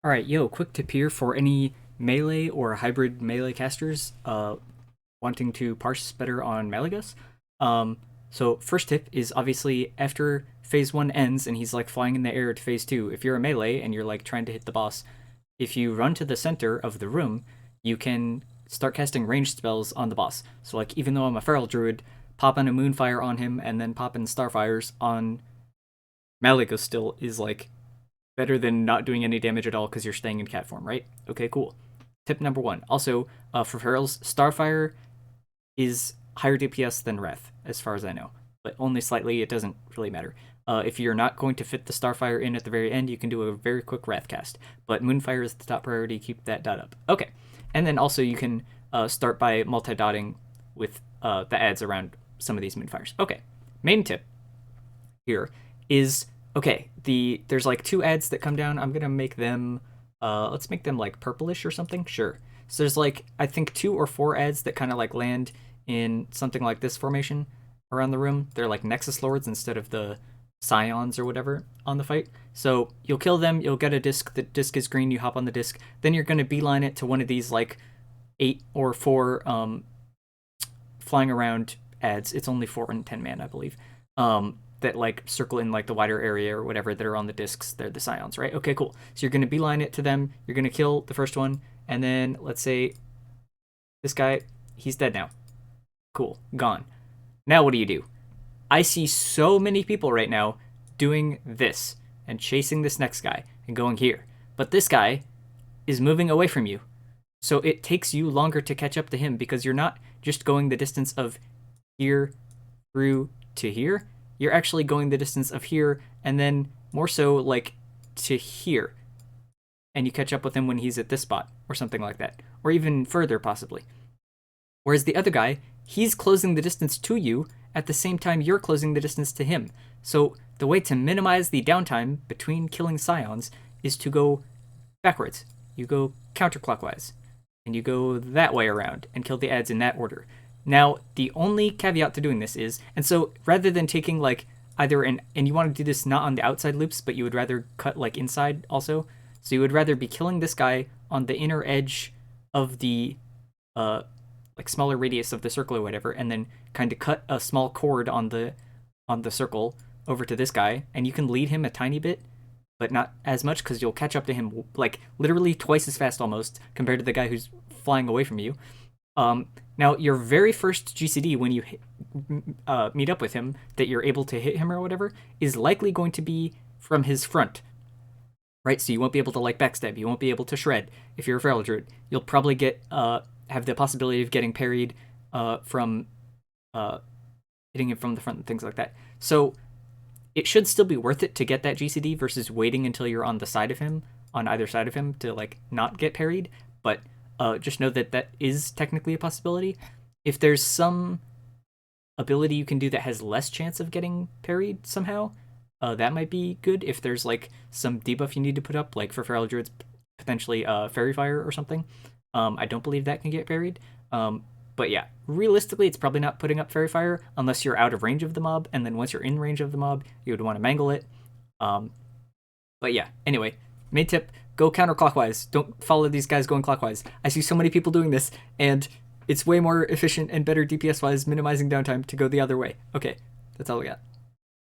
Alright, yo, quick tip here for any melee or hybrid melee casters wanting to parse better on Malygos. So first tip is obviously after phase 1 ends and he's like flying in the air to phase 2, if you're a melee and you're like trying to hit the boss, if you run to the center of the room, you can start casting ranged spells on the boss. So like even though I'm a feral druid, popping a moonfire on him and then popping starfires on Malygos still is like better than not doing any damage at all because you're staying in cat form, right? Okay, cool. Tip number 1. Also, for ferals, Starfire is higher DPS than Wrath, as far as I know, but only slightly. It doesn't really matter. If you're not going to fit the Starfire in at the very end, you can do a very quick Wrath cast, but Moonfire is the top priority. Keep that dot up. Okay, and then also you can start by multi-dotting with the adds around some of these Moonfires. Okay, main tip here is okay. There's like 2 ads that come down. I'm gonna make them let's make them like purplish or something. Sure. So there's like I think 2 or 4 ads that kind of like land in something like this formation around the room. They're like Nexus Lords instead of the Scions or whatever on the fight. So you'll kill them, you'll get a disc. The disc is green, you hop on the disc. Then you're gonna beeline it to one of these like 8 or 4 flying around ads. It's only 4 and 10 man, I believe. That like circle in like the wider area or whatever that are on the discs. They're the Scions, right? Okay, cool. So you're gonna beeline it to them. You're gonna kill the first one, and then let's say this guy, he's dead now. Cool, gone. Now what do? I see so many people right now doing this and chasing this next guy and going here, but this guy is moving away from you. So it takes you longer to catch up to him because you're not just going the distance of here through to here. You're actually going the distance of here and then more so like to here. And you catch up with him when he's at this spot or something like that. Or even further, possibly. Whereas the other guy, he's closing the distance to you at the same time you're closing the distance to him. So the way to minimize the downtime between killing Scions is to go backwards. You go counterclockwise. And you go that way around and kill the ads in that order. Now, the only caveat to doing this is, and so rather than taking like either and you want to do this not on the outside loops, but you would rather cut like inside also. So you would rather be killing this guy on the inner edge of the like smaller radius of the circle or whatever, and then kind of cut a small cord on the circle over to this guy, and you can lead him a tiny bit, but not as much because you'll catch up to him like literally twice as fast almost compared to the guy who's flying away from you. Now, your very first GCD when you meet up with him, that you're able to hit him or whatever, is likely going to be from his front, right? So you won't be able to like backstab, you won't be able to shred if you're a feral druid. You'll probably get have the possibility of getting parried from hitting him from the front and things like that. So it should still be worth it to get that GCD versus waiting until you're on the side of him, on either side of him, to like not get parried. But just know that that is technically a possibility. If there's some ability you can do that has less chance of getting parried somehow, that might be good. If there's like some debuff you need to put up, like for feral druids, potentially fairy fire or something. I don't believe that can get parried. But yeah, realistically, it's probably not putting up fairy fire unless you're out of range of the mob, and then once you're in range of the mob, you would want to mangle it. But yeah, anyway, main tip, go counterclockwise. Don't follow these guys going clockwise. I see so many people doing this, and it's way more efficient and better DPS-wise, minimizing downtime to go the other way. Okay, that's all we got.